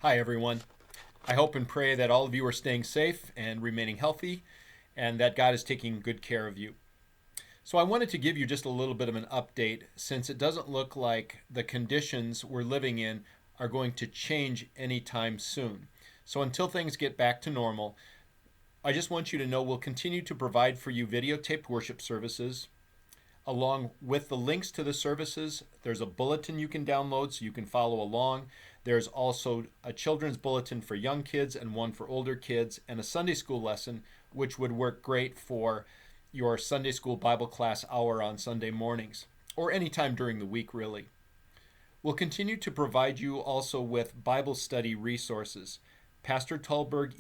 Hi, everyone. I hope and pray that all of you are staying safe and remaining healthy, and that God is taking good care of you. So, I wanted to give you just a little bit of an update since it doesn't look like the conditions we're living in are going to change anytime soon. So, until things get back to normal, I just want you to know we'll continue to provide for you videotaped worship services. Along with the links to the services, there's a bulletin you can download so you can follow along. There's also a children's bulletin for young kids and one for older kids, and a Sunday school lesson, which would work great for your Sunday school Bible class hour on Sunday mornings, or anytime during the week, really. We'll continue to provide you also with Bible study resources. Pastor Tolberg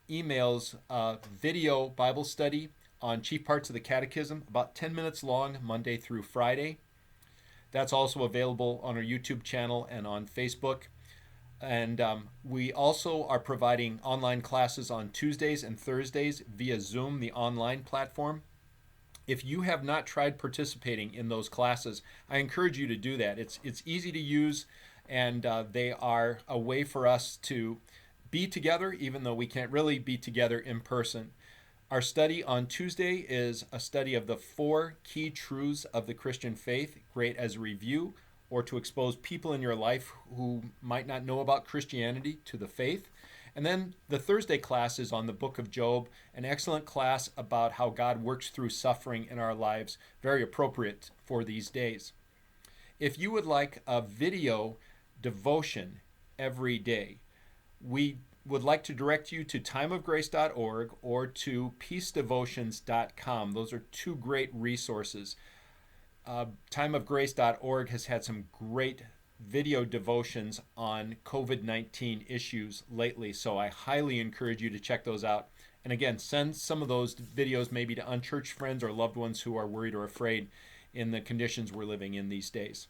emails a video Bible study on chief parts of the catechism, about 10 minutes long, Monday through Friday. That's also available on our YouTube channel and on Facebook. And we also are providing online classes on Tuesdays and Thursdays via Zoom, the online platform. If you have not tried participating in those classes, I encourage you to do that. It's easy to use, and they are a way for us to be together, even though we can't really be together in person. Our study on Tuesday is a study of the 4 key truths of the Christian faith, great as a review or to expose people in your life who might not know about Christianity to the faith. And then the Thursday class is on the book of Job, an excellent class about how God works through suffering in our lives, very appropriate for these days. If you would like a video devotion every day, we would like to direct you to timeofgrace.org or to peacedevotions.com. Those are 2 great resources. Timeofgrace.org has had some great video devotions on COVID-19 issues lately, so I highly encourage you to check those out. And again, send some of those videos maybe to unchurched friends or loved ones who are worried or afraid in the conditions we're living in these days.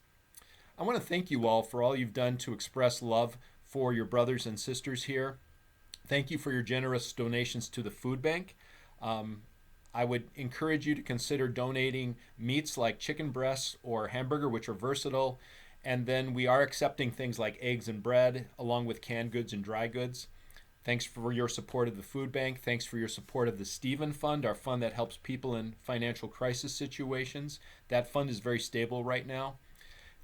I want to thank you all for all you've done to express love for your brothers and sisters here. Thank you for your generous donations to the food bank. I would encourage you to consider donating meats like chicken breasts or hamburger, which are versatile. And then we are accepting things like eggs and bread, along with canned goods and dry goods. Thanks for your support of the food bank. Thanks for your support of the Stephen Fund, our fund that helps people in financial crisis situations. That fund is very stable right now.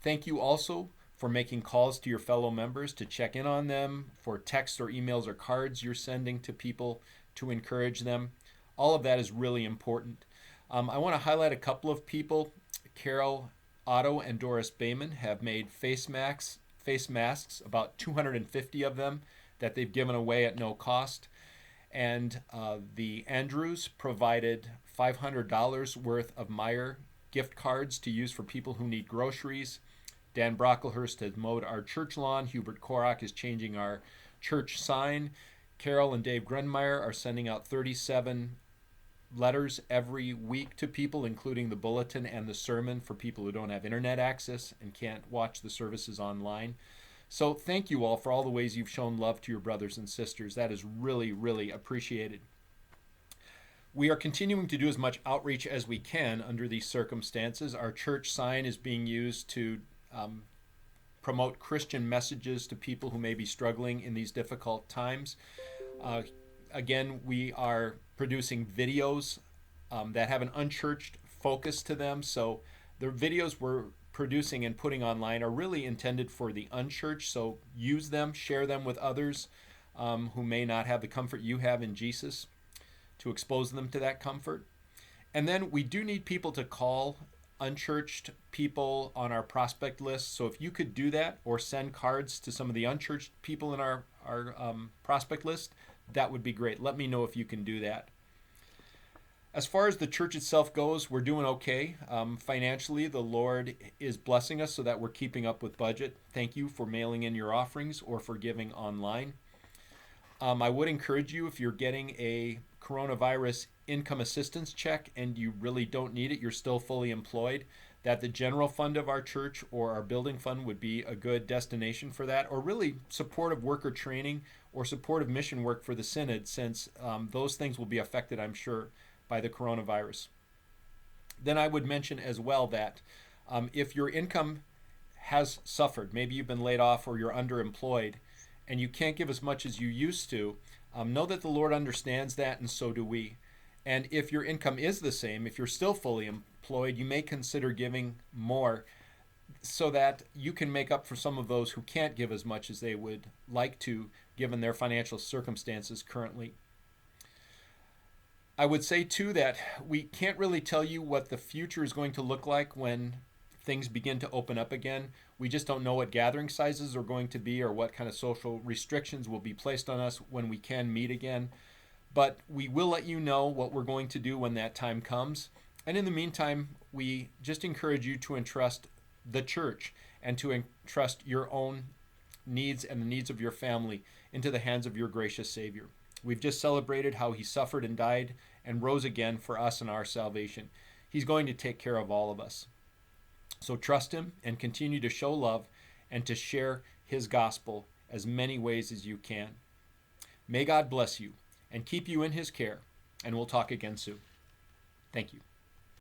Thank you also for making calls to your fellow members to check in on them, for texts or emails or cards you're sending to people to encourage them. All of that is really important. I want to highlight a couple of people. Carol Otto and Doris Bayman have made face masks, about 250 of them that they've given away at no cost. And the Andrews provided $500 worth of Meijer gift cards to use for people who need groceries. Dan Brocklehurst has mowed our church lawn. Hubert Korak is changing our church sign. Carol and Dave Grunmeyer are sending out 37 letters every week to people, including the bulletin and the sermon for people who don't have internet access and can't watch the services online. So thank you all for all the ways you've shown love to your brothers and sisters. That is really, really appreciated. We are continuing to do as much outreach as we can under these circumstances. Our church sign is being used to promote Christian messages to people who may be struggling in these difficult times. Again, we are producing videos that have an unchurched focus to them. So the videos we're producing and putting online are really intended for the unchurched. So use them, share them with others who may not have the comfort you have in Jesus, to expose them to that comfort. And then we do need people to call unchurched people on our prospect list. So if you could do that or send cards to some of the unchurched people in our prospect list, that would be great. Let me know if you can do that. As far as the church itself goes, we're doing okay. Financially, the Lord is blessing us so that we're keeping up with budget. Thank you for mailing in your offerings or for giving online. I would encourage you, if you're getting a coronavirus income assistance check and you really don't need it, you're still fully employed, that the general fund of our church or our building fund would be a good destination for that, or really supportive worker training or supportive mission work for the synod, since those things will be affected, I'm sure, by the coronavirus. Then I would mention as well that if your income has suffered, maybe you've been laid off or you're underemployed, and you can't give as much as you used to, know that the Lord understands that, and so do we. And if your income is the same, if you're still fully employed, you may consider giving more so that you can make up for some of those who can't give as much as they would like to, given their financial circumstances currently. I would say, too, that we can't really tell you what the future is going to look like when things begin to open up again. We just don't know what gathering sizes are going to be or what kind of social restrictions will be placed on us when we can meet again. But we will let you know what we're going to do when that time comes. And in the meantime, we just encourage you to entrust the church and to entrust your own needs and the needs of your family into the hands of your gracious Savior. We've just celebrated how he suffered and died and rose again for us and our salvation. He's going to take care of all of us. So trust him and continue to show love and to share his gospel as many ways as you can. May God bless you and keep you in his care, and we'll talk again soon. Thank you.